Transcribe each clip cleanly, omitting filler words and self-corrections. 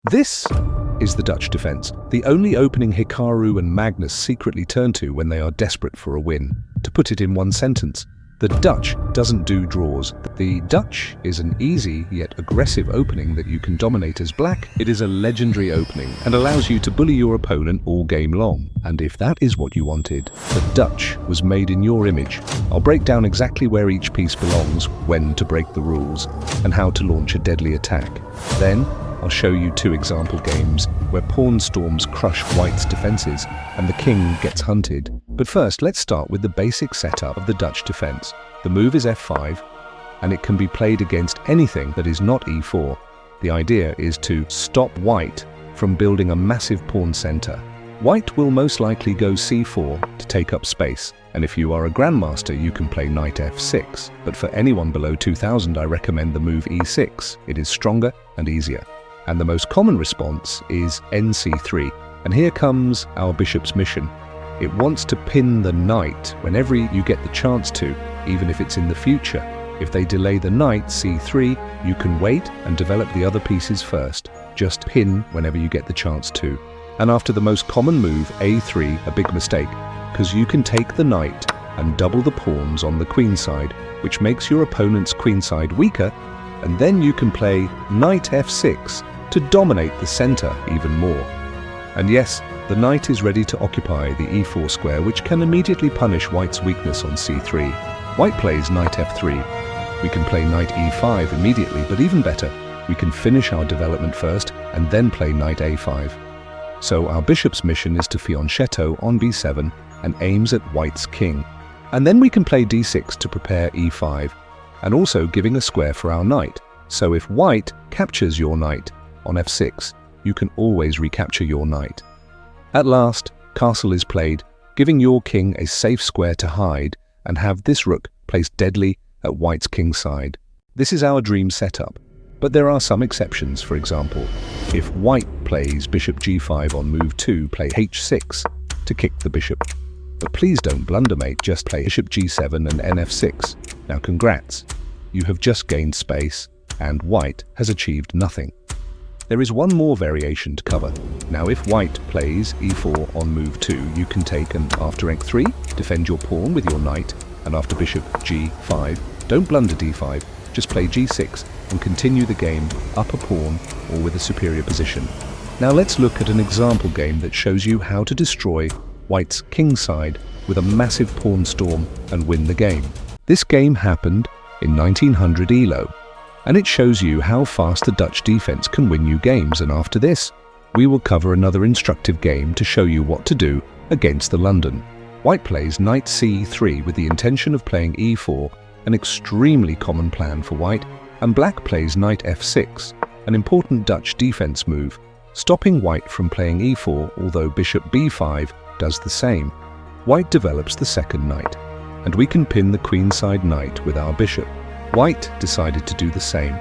This is the Dutch defense, the only opening Hikaru and Magnus secretly turn to when they are desperate for a win. To put it in one sentence, the Dutch doesn't do draws. The Dutch is an easy yet aggressive opening that you can dominate as black. It is a legendary opening and allows you to bully your opponent all game long. And if that is what you wanted, the Dutch was made in your image. I'll break down exactly where each piece belongs, when to break the rules, and how to launch a deadly attack. Then, I'll show you 2 example games where pawn storms crush white's defenses and the king gets hunted. But first, let's start with the basic setup of the Dutch defense. The move is f5, and it can be played against anything that is not e4. The idea is to stop white from building a massive pawn center. White will most likely go c4 to take up space, and if you are a grandmaster you can play knight f6. But for anyone below 2000 I recommend the move e6. It is stronger and easier. And the most common response is nc3. And here comes our bishop's mission. It wants to pin the knight whenever you get the chance to, even if it's in the future. If they delay the knight c3, you can wait and develop the other pieces first. Just pin whenever you get the chance to. And after the most common move, a3, a big mistake, because you can take the knight and double the pawns on the queen side, which makes your opponent's queen side weaker, and then you can play knight f6 to dominate the center even more. And yes, the knight is ready to occupy the e4 square, which can immediately punish white's weakness on c3. White plays knight f3. We can play knight e5 immediately, but even better, we can finish our development first and then play knight a5. So our bishop's mission is to fianchetto on b7 and aims at white's king. And then we can play d6 to prepare e5, and also giving a square for our knight. So if white captures your knight on f6, you can always recapture your knight. At last, castle is played, giving your king a safe square to hide and have this rook placed deadly at white's kingside. This is our dream setup, but there are some exceptions. For example, if white plays bishop g5 on move 2, play h6 to kick the bishop. But please don't blunder, mate, just play bishop g7 and nf6. Now congrats, you have just gained space and white has achieved nothing. There is one more variation to cover. Now if white plays e4 on move 2, you can take and after f3, defend your pawn with your knight, and after bishop g5, don't blunder d5, just play g6 and continue the game up a pawn or with a superior position. Now let's look at an example game that shows you how to destroy white's kingside with a massive pawn storm and win the game. This game happened in 1900 ELO. And it shows you how fast the Dutch defense can win you games, and after this, we will cover another instructive game to show you what to do against the London. White plays knight c3 with the intention of playing e4, an extremely common plan for white, and black plays knight f6, an important Dutch defense move, stopping white from playing e4, although bishop b5 does the same. White develops the second knight, and we can pin the queenside knight with our bishop. White decided to do the same,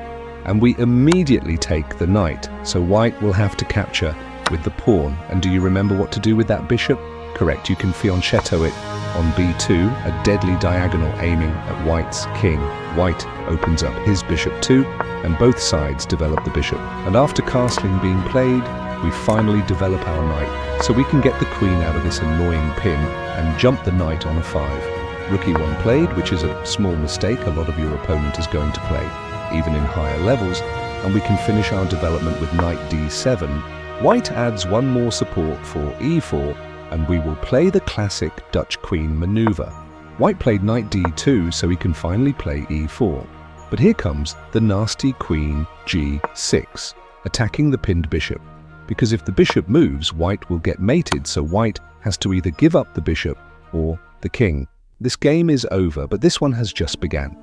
and we immediately take the knight, so white will have to capture with the pawn. And do you remember what to do with that bishop? Correct, you can fianchetto it on b2, a deadly diagonal aiming at white's king. White opens up his bishop too, and both sides develop the bishop. And after castling being played, we finally develop our knight, so we can get the queen out of this annoying pin and jump the knight on a 5. Rook e1 played, which is a small mistake a lot of your opponent is going to play, even in higher levels, and we can finish our development with knight d7. White adds one more support for e4, and we will play the classic Dutch queen maneuver. White played knight d2, so he can finally play e4. But here comes the nasty queen g6, attacking the pinned bishop, because if the bishop moves, white will get mated, so white has to either give up the bishop or the king. This game is over, but this one has just begun.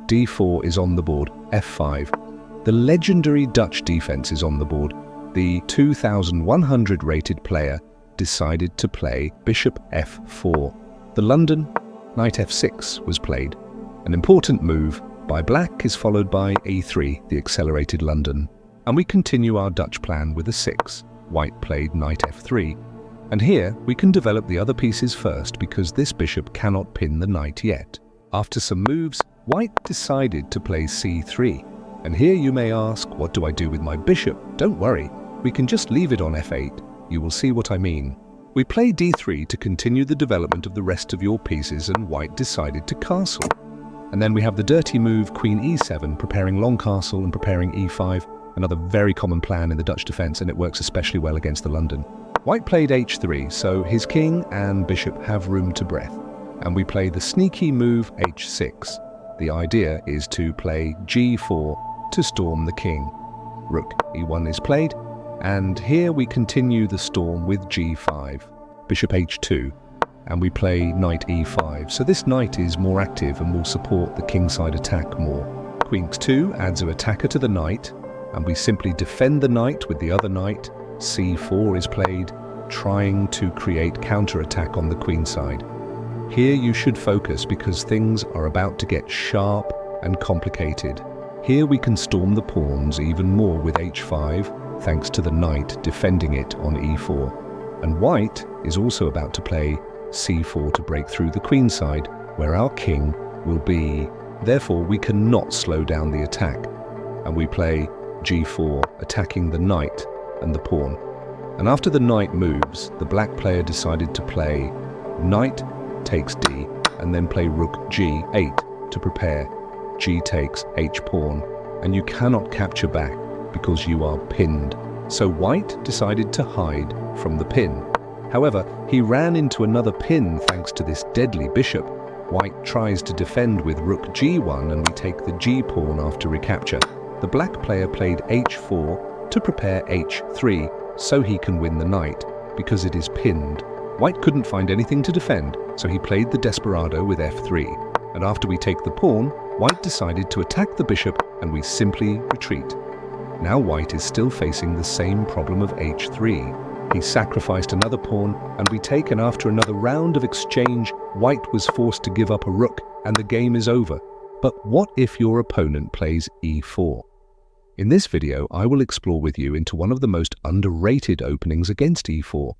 d4 is on the board, f5. The legendary Dutch defense is on the board. The 2100 rated player decided to play bishop f4. The London knight f6 was played. An important move by black is followed by a3, the accelerated London. And we continue our Dutch plan with a 6. White played knight f3. And here, we can develop the other pieces first because this bishop cannot pin the knight yet. After some moves, white decided to play c3. And here you may ask, what do I do with my bishop? Don't worry, We can just leave it on f8. You will see what I mean. We play d3 to continue the development of the rest of your pieces, and white decided to castle. And then we have the dirty move queen e7, preparing long castle and preparing e5, another very common plan in the Dutch defense, and it works especially well against the London. White played h3, so his king and bishop have room to breath. And we play the sneaky move h6. The idea is to play g4 to storm the king. Rook e1 is played, and here we continue the storm with g5, bishop h2, and we play knight e5. So this knight is more active and will support the kingside attack more. Queen x2 adds an attacker to the knight, and we simply defend the knight with the other knight. c4 is played, trying to create counterattack on the queen side. Here you should focus because things are about to get sharp and complicated. Here we can storm the pawns even more with h5, thanks to the knight defending it on e4. And white is also about to play c4 to break through the queen side, where our king will be. Therefore, we cannot slow down the attack. And we play g4, attacking the knight and the pawn. And after the knight moves, the black player decided to play knight takes d, and then play rook g8 to prepare g takes h pawn, and you cannot capture back because you are pinned. So white decided to hide from the pin. However, he ran into another pin thanks to this deadly bishop. White tries to defend with rook g1, and we take the g pawn after recapture. The black player played h4 to prepare h3 so he can win the knight because it is pinned. White couldn't find anything to defend, so he played the desperado with f3. And after we take the pawn, white decided to attack the bishop, and we simply retreat. Now white is still facing the same problem of h3. He sacrificed another pawn, and we take, and after another round of exchange, white was forced to give up a rook, and the game is over. But what if your opponent plays e4? In this video, I will explore with you into one of the most underrated openings against e4.